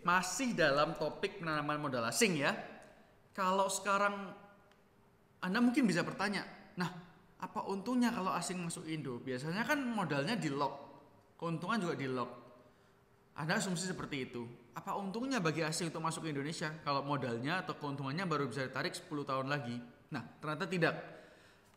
masih dalam topik penanaman modal asing ya. Kalau sekarang Anda mungkin bisa bertanya, nah apa untungnya kalau asing masuk Indo? Biasanya kan modalnya di lock, keuntungan juga di lock. Ada asumsi seperti itu. Apa untungnya bagi asing untuk masuk ke Indonesia kalau modalnya atau keuntungannya baru bisa ditarik 10 tahun lagi? Nah, ternyata tidak.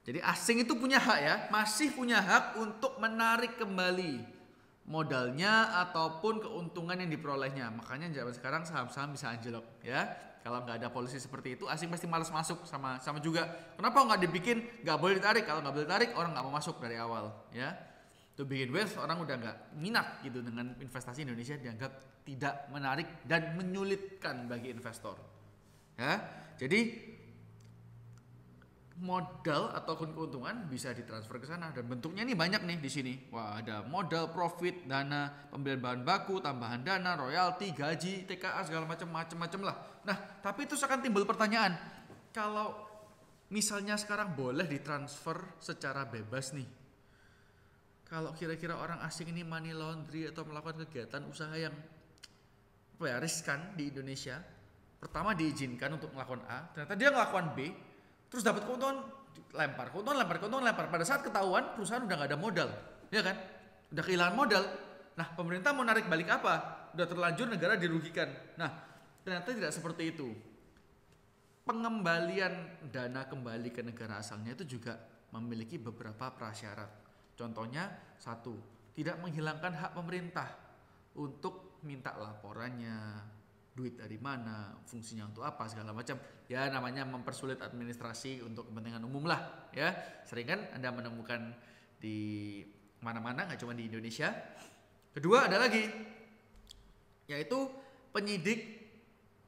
Jadi asing itu punya hak ya, masih punya hak untuk menarik kembali modalnya ataupun keuntungan yang diperolehnya. Makanya zaman sekarang saham-saham bisa anjlok ya. Kalau nggak ada polisi seperti itu, asing pasti malas masuk. Sama juga. Kenapa nggak dibikin nggak boleh ditarik? Kalau nggak boleh ditarik, orang nggak mau masuk dari awal ya. To begin with, orang udah nggak minat gitu dengan investasi Indonesia, dianggap tidak menarik dan menyulitkan bagi investor. Ya, jadi modal ataupun keuntungan bisa ditransfer ke sana dan bentuknya nih banyak nih di sini. Wah, ada modal, profit, dana, pembelian bahan baku, tambahan dana, royalti, gaji, TKA segala macam lah. Nah, tapi itu akan timbul pertanyaan. Kalau misalnya sekarang boleh ditransfer secara bebas nih. Kalau kira-kira orang asing ini money laundry atau melakukan kegiatan usaha yang riskan di Indonesia, pertama diizinkan untuk melakukan A, ternyata dia melakukan B, terus dapat keuntungan lempar. Pada saat ketahuan perusahaan udah nggak ada modal, ya kan? Udah kehilangan modal. Nah, pemerintah mau narik balik apa? Udah terlanjur negara dirugikan. Nah, ternyata tidak seperti itu. Pengembalian dana kembali ke negara asalnya itu juga memiliki beberapa prasyarat. Contohnya, 1, tidak menghilangkan hak pemerintah untuk minta laporannya, duit dari mana, fungsinya untuk apa, segala macam. Ya namanya mempersulit administrasi untuk kepentingan umum lah ya. Sering kan Anda menemukan di mana-mana, nggak cuma di Indonesia. Kedua ada lagi, yaitu penyidik,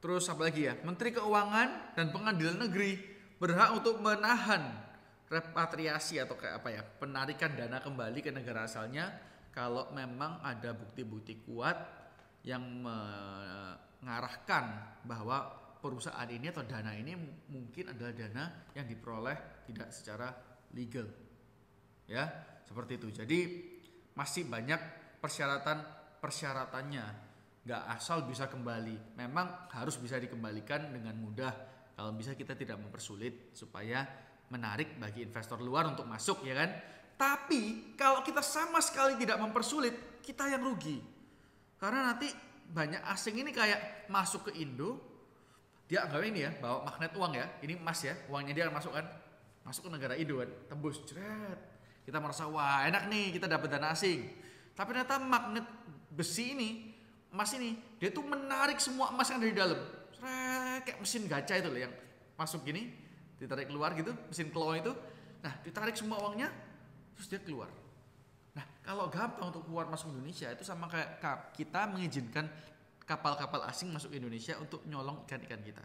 terus apa lagi ya, Menteri Keuangan dan Pengadilan Negeri berhak untuk menahan repatriasi atau kayak apa ya, penarikan dana kembali ke negara asalnya kalau memang ada bukti-bukti kuat yang mengarahkan bahwa perusahaan ini atau dana ini mungkin adalah dana yang diperoleh tidak secara legal. Ya, seperti itu. Jadi masih banyak persyaratannya. Nggak asal bisa kembali. Memang harus bisa dikembalikan dengan mudah. Kalau bisa kita tidak mempersulit supaya menarik bagi investor luar untuk masuk, ya kan? Tapi kalau kita sama sekali tidak mempersulit, kita yang rugi. Karena nanti banyak asing ini kayak masuk ke Indo, dia anggap ini ya, bawa magnet uang ya, ini emas ya, uangnya dia akan masuk kan, masuk ke negara Indo kan, tembus, jret. Kita merasa wah enak nih, kita dapat dana asing. Tapi ternyata magnet besi ini, emas ini, dia tuh menarik semua emas yang ada di dalam. Jret, kayak mesin gacha itu loh yang masuk gini, ditarik keluar gitu, mesin claw itu. Nah, ditarik semua uangnya, terus dia keluar. Nah, kalau gampang untuk keluar masuk Indonesia itu sama kayak kita mengizinkan kapal-kapal asing masuk Indonesia untuk nyolong ikan-ikan kita.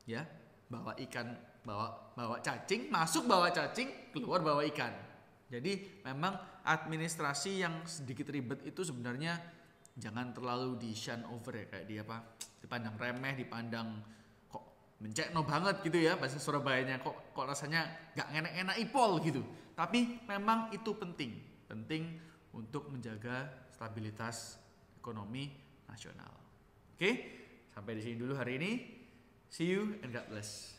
Ya, bawa ikan, bawa cacing, masuk bawa cacing, keluar bawa ikan. Jadi memang administrasi yang sedikit ribet itu sebenarnya jangan terlalu di shun over ya, kayak dia apa? Dipandang remeh, dipandang kok mencekno banget gitu ya, bahasa Surabayanya kok rasanya nggak enak-enak ipol gitu. Tapi memang itu penting untuk menjaga stabilitas ekonomi nasional. Oke, sampai di sini dulu hari ini. See you and God bless.